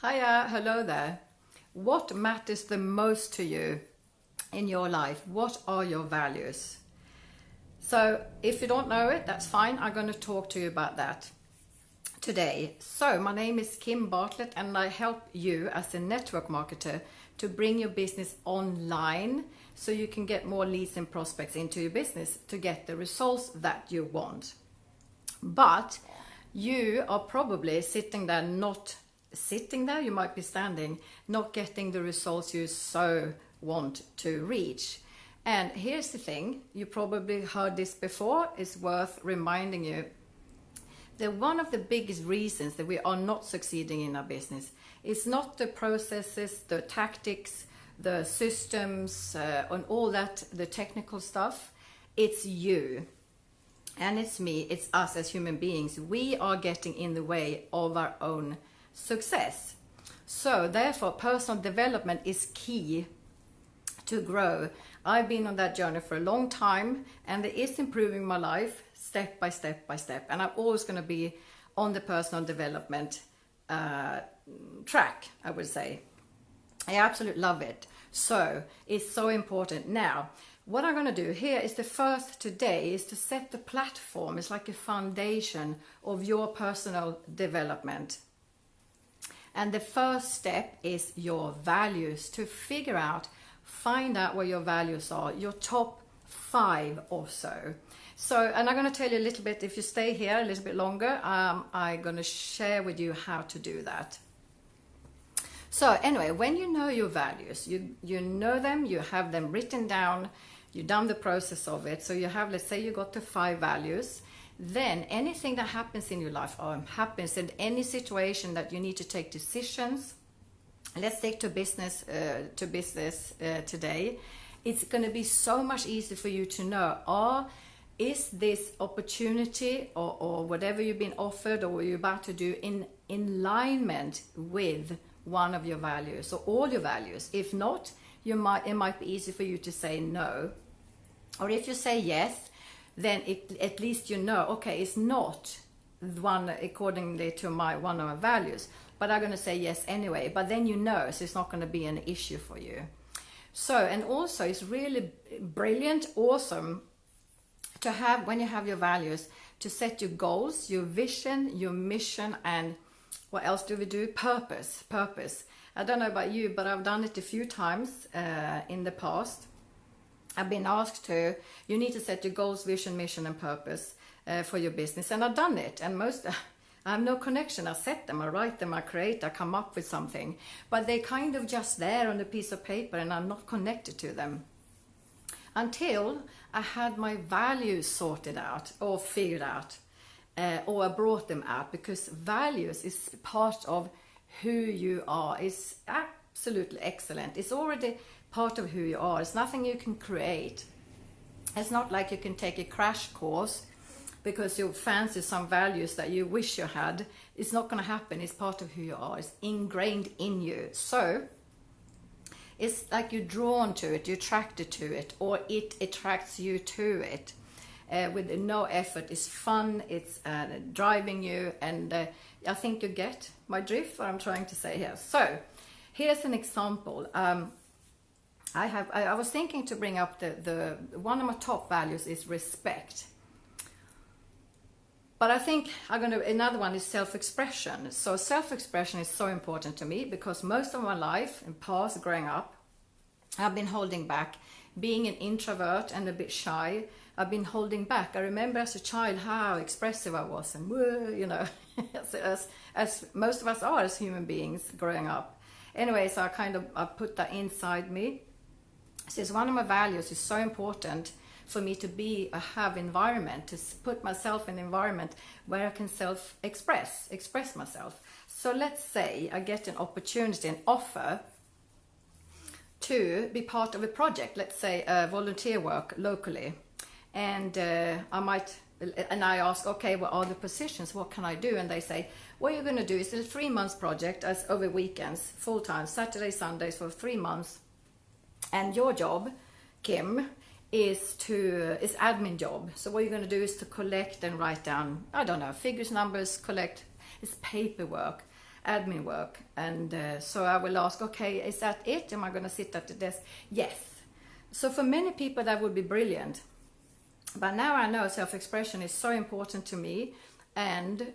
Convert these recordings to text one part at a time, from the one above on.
Hiya, hello there. What matters the most to you in your life? What are your values? So if you don't know it, that's fine. I'm going to talk to you about that today. So my name is Kim Bartlett and I help you as a network marketer to bring your business online so you can get more leads and prospects into your business to get the results that you want. But you are probably sitting there, you might be standing, not getting the results you so want to reach. And here's the thing, you probably heard this before, it's worth reminding you that one of the biggest reasons that we are not succeeding in our business is not the processes, the tactics, the systems, and all that, the technical stuff. It's you. And it's me, it's us as human beings. We are getting in the way of our own success. So therefore, personal development is key to grow. I've been on that journey for a long time and it is improving my life step by step by step. And I'm always going to be on the personal development track, I would say. I absolutely love it. So it's so important. Now, what I'm going to do here is the first today is to set the platform. It's like a foundation of your personal development. And the first step is your values, to find out what your values are, your top 5 or so. So, and I'm going to tell you a little bit, if you stay here a little bit longer, I'm going to share with you how to do that. So anyway, when you know your values, you know them, you have them written down, you've done the process of it. So you have, let's say you got the 5 values. Then anything that happens in your life or happens in any situation that you need to take decisions, let's take to business today, it's going to be so much easier for you to know, is this opportunity or whatever you've been offered or what you're about to do in alignment with one of your values or all your values? If not, it might be easy for you to say no. Or if you say yes, then at least you know, okay, it's not one accordingly to one of my values, but I'm going to say yes anyway. But then you know, so it's not going to be an issue for you. So, and also it's really brilliant, awesome to have, when you have your values, to set your goals, your vision, your mission, and what else do we do? Purpose. I don't know about you, but I've done it a few times in the past. I've been asked to, you need to set your goals, vision, mission, and purpose for your business. And I've done it. And I have no connection. I set them, I write them, I create, I come up with something. But they're kind of just there on a piece of paper and I'm not connected to them. Until I had my values sorted out or figured out. Or I brought them out, because values is part of who you are. It's absolutely excellent. It's already part of who you are. It's nothing you can create. It's not like you can take a crash course because you fancy some values that you wish you had. It's not going to happen. It's part of who you are. It's ingrained in you. So it's like you're drawn to it, you're attracted to it, or it attracts you to it. With no effort. It's fun, it's driving you, and I think you get my drift, what I'm trying to say here. So here's an example. I was thinking to bring up the one of my top values is respect. But I think another one is self-expression. So self-expression is so important to me because most of my life in past growing up, I've been holding back, being an introvert and a bit shy. I've been holding back. I remember as a child how expressive I was, and you know, as most of us are as human beings growing up. Anyway, so I put that inside me. So it's one of my values. It's so important for me to have environment, to put myself in an environment where I can express myself. So let's say I get an opportunity, an offer to be part of a project, let's say volunteer work locally. And I ask, okay, what are the positions? What can I do? And they say, what you're going to do is a 3-month project as over weekends, full time, Saturday, Sundays for 3 months. And your job, Kim, is admin job. So what you're going to do is to collect and write down, I don't know, figures, numbers, collect. It's paperwork. admin work. And so I will ask, okay, is that it? Am I going to sit at the desk? Yes. So for many people that would be brilliant. But now I know self-expression is so important to me, and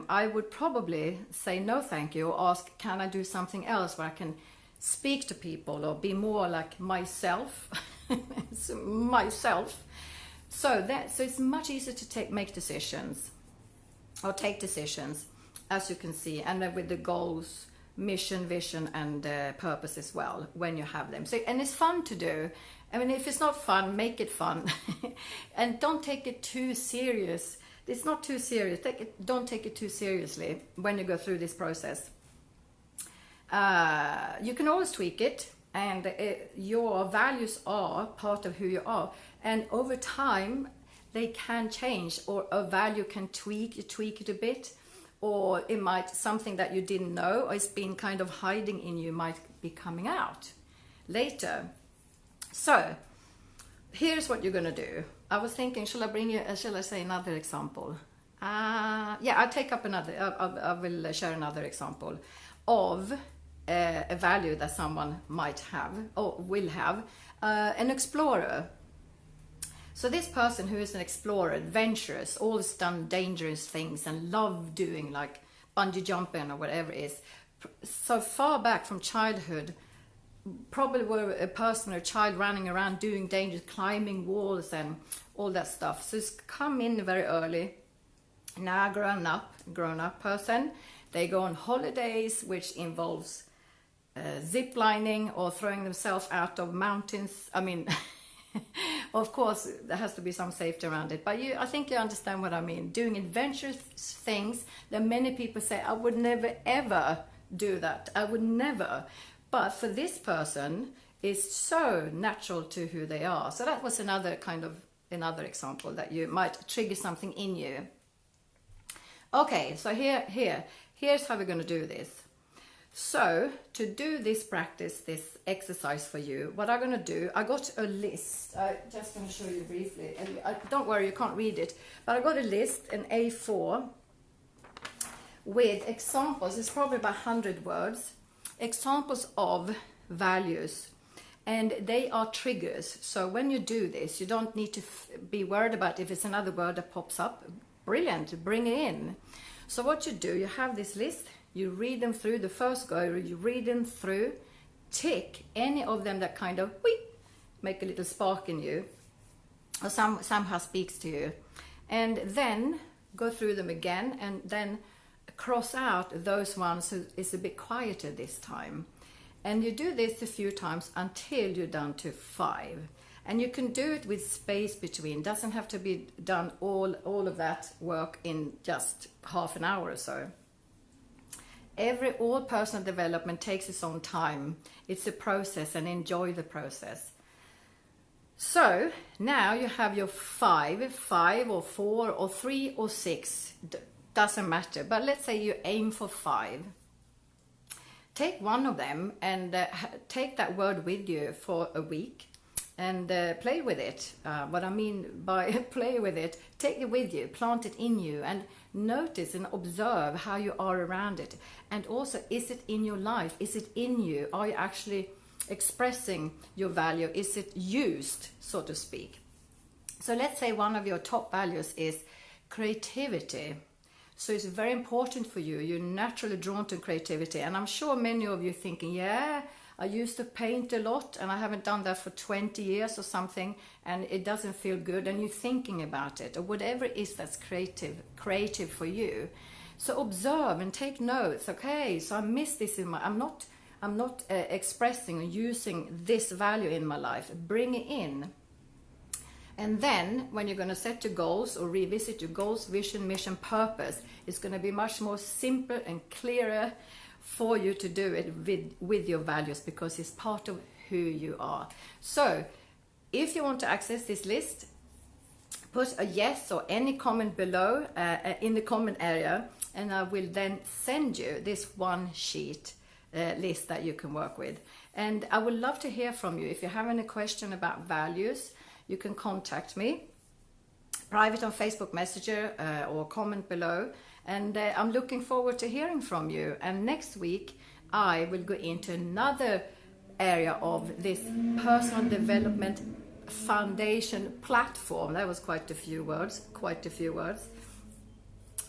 I would probably say no thank you, or ask, can I do something else where I can speak to people or be more like myself. So it's much easier to make decisions, take decisions, as you can see, and then with the goals, mission, vision, and purpose as well, when you have them. So, and it's fun to do. I mean, if it's not fun, make it fun. And don't take it too serious. It's not too serious. Don't take it too seriously when you go through this process. You can always tweak it, and your values are part of who you are. And over time, they can change, or a value can tweak it a bit, or it might, something that you didn't know or it's been kind of hiding in you might be coming out later. So here's what you're going to do. I was thinking, shall I say another example? Yeah, I'll take up another, I will share another example of a value that someone might have or will have, an explorer. So this person who is an explorer, adventurous, always done dangerous things and love doing like bungee jumping or whatever it is. So far back from childhood, probably were a person or a child running around doing dangerous, climbing walls and all that stuff. So it's come in very early. Now grown up person, they go on holidays, which involves zip lining or throwing themselves out of mountains. I mean, of course, there has to be some safety around it, but I think you understand what I mean. Doing adventurous things that many people say, I would never ever do that. I would never. But for this person, it's so natural to who they are. So that was another example that you might trigger something in you. Okay, so here's how we're going to do this. So to do this practice, this exercise for you, what I'm going to do, I got a list. I'm just going to show you briefly. And don't worry, you can't read it. But I got a list, an A4, with examples. It's probably about 100 words. Examples of values, and they are triggers. So when you do this, you don't need to be worried about if it's another word that pops up. Brilliant, bring it in. So what you do, you have this list, you read them through. The first go, you read them through, tick any of them that kind of make a little spark in you, or somehow speaks to you, and then go through them again, and then cross out those ones who is a bit quieter this time. And you do this a few times until you're down to 5. And you can do it with space between. Doesn't have to be done all of that work in just half an hour or so. All personal development takes its own time. It's a process, and enjoy the process. So now you have your 5 or 4 or 3 or 6. Doesn't matter, but let's say you aim for 5. Take one of them and take that word with you for a week and play with it. What I mean by play with it, take it with you, plant it in you, and notice and observe how you are around it. And also, is it in your life? Is it in you? Are you actually expressing your value? Is it used, so to speak? So let's say one of your top values is creativity. So it's very important for you. You're naturally drawn to creativity. And I'm sure many of you are thinking, yeah, I used to paint a lot and I haven't done that for 20 years or something, and it doesn't feel good, and you're thinking about it, or whatever it is that's creative for you. So observe and take notes. Okay, so I miss this I'm not expressing or using this value in my life. Bring it in. And then when you're going to set your goals or revisit your goals, vision, mission, purpose, it's going to be much more simple and clearer for you to do it with your values, because it's part of who you are. So if you want to access this list, put a yes or any comment below in the comment area, and I will then send you this one sheet list that you can work with. And I would love to hear from you. If you have any question about values, you can contact me, private on Facebook Messenger, or comment below, And I'm looking forward to hearing from you. And next week I will go into another area of this personal development foundation platform. That was quite a few words.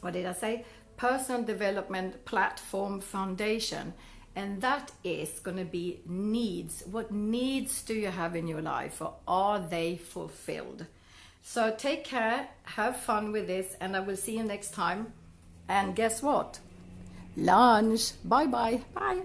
What did I say? Personal development platform foundation. And that is going to be needs. What needs do you have in your life, or are they fulfilled? So take care, have fun with this, and I will see you next time. And guess what? Lunch. Bye bye. Bye.